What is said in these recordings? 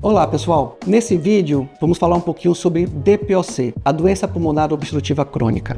Olá pessoal, nesse vídeo vamos falar um pouquinho sobre DPOC, a doença pulmonar obstrutiva crônica.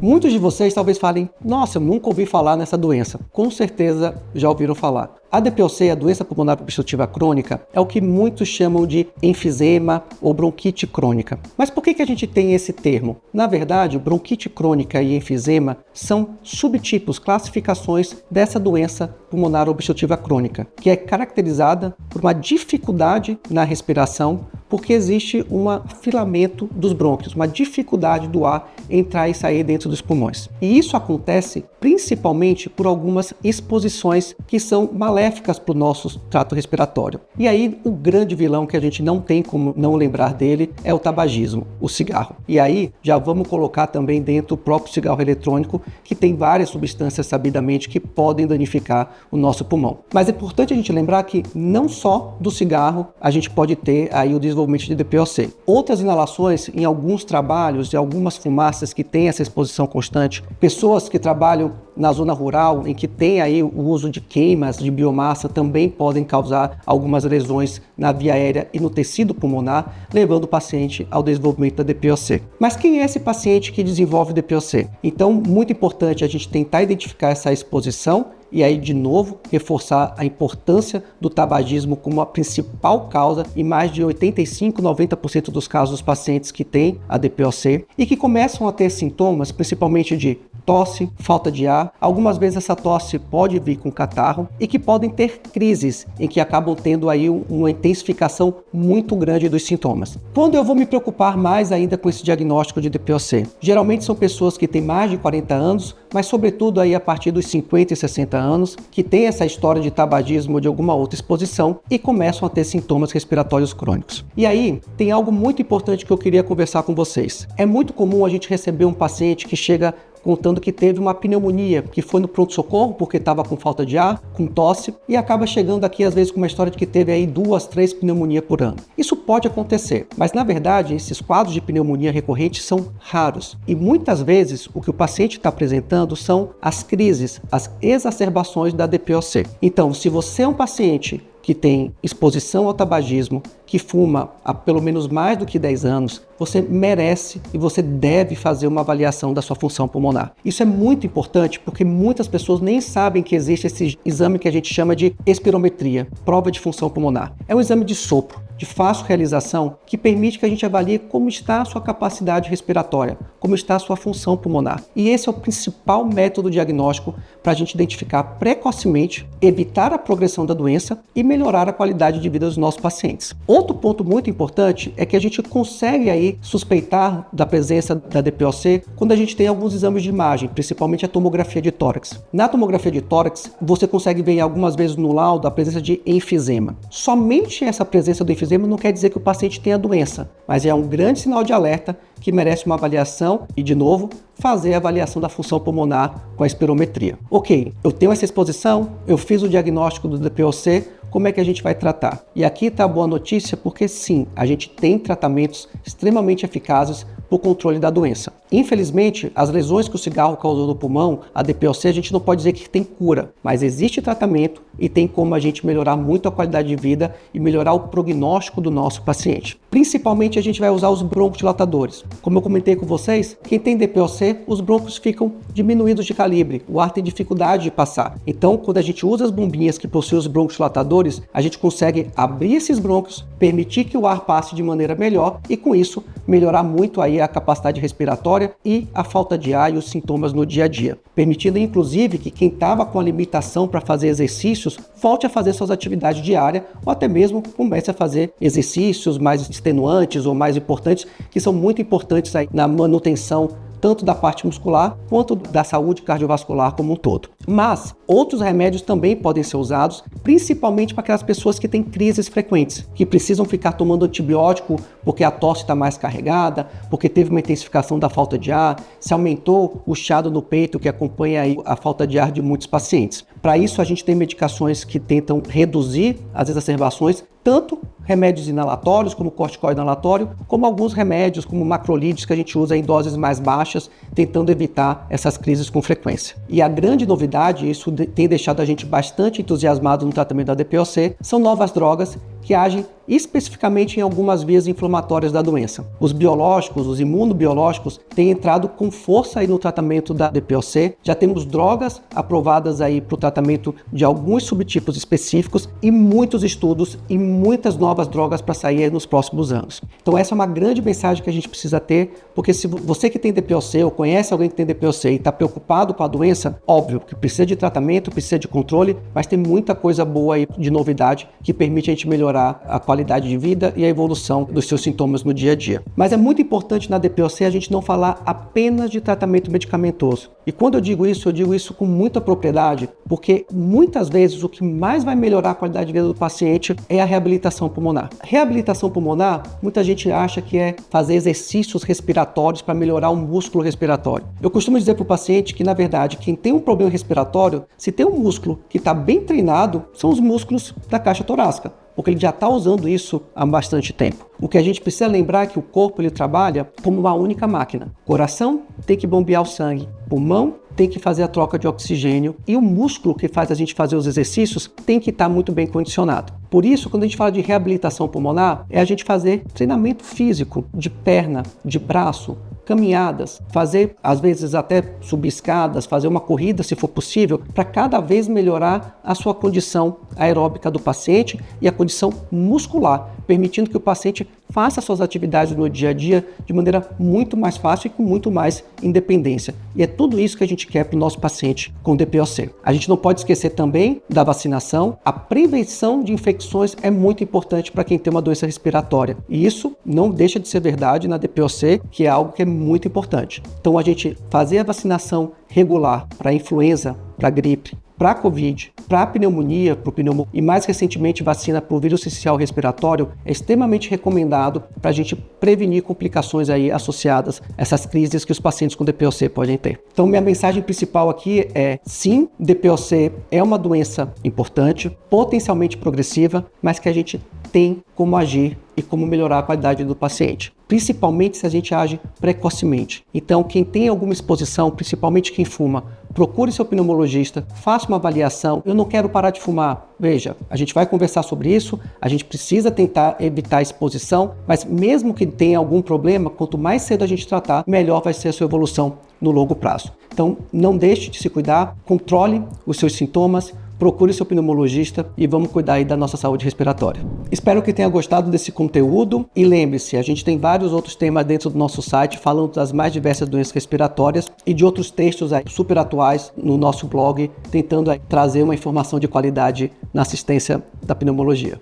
Muitos de vocês talvez falem, nossa, eu nunca ouvi falar nessa doença. Com certeza já ouviram falar. A DPOC, a doença pulmonar obstrutiva crônica, é o que muitos chamam de enfisema ou bronquite crônica. Mas por que a gente tem esse termo? Na verdade, bronquite crônica e enfisema são subtipos, classificações dessa doença pulmonar obstrutiva crônica, que é caracterizada por uma dificuldade na respiração, porque existe um afilamento dos brônquios, uma dificuldade do ar entrar e sair dentro dos pulmões. E isso acontece principalmente por algumas exposições que são maléficas para o nosso trato respiratório. E aí o grande vilão que a gente não tem como não lembrar dele é o tabagismo, o cigarro. E aí já vamos colocar também dentro o próprio cigarro eletrônico, que tem várias substâncias sabidamente que podem danificar o nosso pulmão. Mas é importante a gente lembrar que não só do cigarro a gente pode ter aí o desenvolvimento de DPOC. Outras inalações em alguns trabalhos, em algumas fumaças que têm essa exposição constante, pessoas que trabalham na zona rural, em que tem aí o uso de queimas de biomassa, também podem causar algumas lesões na via aérea e no tecido pulmonar, levando o paciente ao desenvolvimento da DPOC. Mas quem é esse paciente que desenvolve DPOC? Então, muito importante a gente tentar identificar essa exposição e aí, de novo, reforçar a importância do tabagismo como a principal causa em mais de 85, 90% dos casos dos pacientes que têm a DPOC e que começam a ter sintomas, principalmente de tosse, falta de ar. Algumas vezes essa tosse pode vir com catarro e que podem ter crises em que acabam tendo aí uma intensificação muito grande dos sintomas. Quando eu vou me preocupar mais ainda com esse diagnóstico de DPOC? Geralmente são pessoas que têm mais de 40 anos, mas sobretudo aí a partir dos 50 e 60 anos, que têm essa história de tabagismo ou de alguma outra exposição e começam a ter sintomas respiratórios crônicos. E aí, tem algo muito importante que eu queria conversar com vocês. É muito comum a gente receber um paciente que chega contando que teve uma pneumonia, que foi no pronto-socorro porque estava com falta de ar, com tosse, e acaba chegando aqui às vezes com uma história de que teve aí 2, 3 pneumonias por ano. Isso pode acontecer, mas na verdade esses quadros de pneumonia recorrente são raros e muitas vezes o que o paciente está apresentando são as crises, as exacerbações da DPOC. Então, se você é um paciente que tem exposição ao tabagismo, que fuma há pelo menos mais do que 10 anos, você merece e você deve fazer uma avaliação da sua função pulmonar. Isso é muito importante porque muitas pessoas nem sabem que existe esse exame que a gente chama de espirometria, prova de função pulmonar. É um exame de sopro, de fácil realização, que permite que a gente avalie como está a sua capacidade respiratória, como está a sua função pulmonar. E esse é o principal método diagnóstico para a gente identificar precocemente, evitar a progressão da doença e melhorar a qualidade de vida dos nossos pacientes. Outro ponto muito importante é que a gente consegue aí suspeitar da presença da DPOC quando a gente tem alguns exames de imagem, principalmente a tomografia de tórax. Na tomografia de tórax, você consegue ver algumas vezes no laudo a presença de enfisema. Somente essa presença do enfisema não quer dizer que o paciente tenha doença, mas é um grande sinal de alerta que merece uma avaliação e, de novo, fazer a avaliação da função pulmonar com a espirometria. Ok, eu tenho essa exposição, eu fiz o diagnóstico do DPOC, como é que a gente vai tratar? E aqui está a boa notícia, porque sim, a gente tem tratamentos extremamente eficazes para o controle da doença. Infelizmente, as lesões que o cigarro causou no pulmão, a DPOC, a gente não pode dizer que tem cura, mas existe tratamento e tem como a gente melhorar muito a qualidade de vida e melhorar o prognóstico do nosso paciente. Principalmente a gente vai usar os broncodilatadores. Como eu comentei com vocês, quem tem DPOC, os brônquios ficam diminuídos de calibre, o ar tem dificuldade de passar. Então, quando a gente usa as bombinhas que possuem os broncodilatadores, a gente consegue abrir esses brônquios, permitir que o ar passe de maneira melhor e com isso melhorar muito aí a capacidade respiratória e a falta de ar e os sintomas no dia a dia, permitindo inclusive que quem estava com a limitação para fazer exercícios volte a fazer suas atividades diárias ou até mesmo comece a fazer exercícios mais extenuantes ou mais importantes, que são muito importantes aí na manutenção tanto da parte muscular quanto da saúde cardiovascular como um todo. Mas outros remédios também podem ser usados, principalmente para aquelas pessoas que têm crises frequentes, que precisam ficar tomando antibiótico porque a tosse está mais carregada, porque teve uma intensificação da falta de ar, se aumentou o chiado no peito que acompanha aí a falta de ar de muitos pacientes. Para isso a gente tem medicações que tentam reduzir as exacerbações, tanto remédios inalatórios, como corticoide inalatório, como alguns remédios, como macrolídeos, que a gente usa em doses mais baixas, tentando evitar essas crises com frequência. E a grande novidade, isso tem deixado a gente bastante entusiasmado no tratamento da DPOC, são novas drogas que agem especificamente em algumas vias inflamatórias da doença. Os biológicos, os imunobiológicos, têm entrado com força aí no tratamento da DPOC. Já temos drogas aprovadas aí para o tratamento de alguns subtipos específicos e muitos estudos e muitas novas drogas para sair aí nos próximos anos. Então essa é uma grande mensagem que a gente precisa ter, porque se você que tem DPOC ou conhece alguém que tem DPOC e está preocupado com a doença, óbvio que precisa de tratamento, precisa de controle, mas tem muita coisa boa aí de novidade que permite a gente melhorar a qualidade de vida e a evolução dos seus sintomas no dia a dia. Mas é muito importante na DPOC a gente não falar apenas de tratamento medicamentoso. E quando eu digo isso com muita propriedade, porque muitas vezes o que mais vai melhorar a qualidade de vida do paciente é a reabilitação pulmonar. Reabilitação pulmonar, muita gente acha que é fazer exercícios respiratórios para melhorar o músculo respiratório. Eu costumo dizer para o paciente que, na verdade, quem tem um problema respiratório, se tem um músculo que está bem treinado, são os músculos da caixa torácica, porque ele já está usando isso há bastante tempo. O que a gente precisa lembrar é que o corpo ele trabalha como uma única máquina. Coração tem que bombear o sangue, pulmão tem que fazer a troca de oxigênio e o músculo que faz a gente fazer os exercícios tem que estar muito bem condicionado. Por isso, quando a gente fala de reabilitação pulmonar, é a gente fazer treinamento físico de perna, de braço, caminhadas, fazer às vezes até subir escadas, fazer uma corrida se for possível, para cada vez melhorar a sua condição aeróbica do paciente e a condição muscular, permitindo que o paciente faça suas atividades no dia a dia de maneira muito mais fácil e com muito mais independência. E é tudo isso que a gente quer para o nosso paciente com DPOC. A gente não pode esquecer também da vacinação. A prevenção de infecções é muito importante para quem tem uma doença respiratória. E isso não deixa de ser verdade na DPOC, que é algo que é muito importante. Então a gente fazer a vacinação regular para influenza, para gripe, para Covid, para pneumonia, para o e mais recentemente vacina para o vírus essencial respiratório é extremamente recomendado para a gente prevenir complicações aí associadas a essas crises que os pacientes com DPOC podem ter. Então minha mensagem principal aqui é sim, DPOC é uma doença importante, potencialmente progressiva, mas que a gente tem como agir e como melhorar a qualidade do paciente, principalmente se a gente age precocemente. Então, quem tem alguma exposição, principalmente quem fuma, procure seu pneumologista, faça uma avaliação. Eu não quero parar de fumar. Veja, a gente vai conversar sobre isso, a gente precisa tentar evitar a exposição, mas mesmo que tenha algum problema, quanto mais cedo a gente tratar, melhor vai ser a sua evolução no longo prazo. Então, não deixe de se cuidar, controle os seus sintomas, procure seu pneumologista e vamos cuidar aí da nossa saúde respiratória. Espero que tenha gostado desse conteúdo e lembre-se, a gente tem vários outros temas dentro do nosso site falando das mais diversas doenças respiratórias e de outros textos aí super atuais no nosso blog, tentando aí trazer uma informação de qualidade na assistência da pneumologia.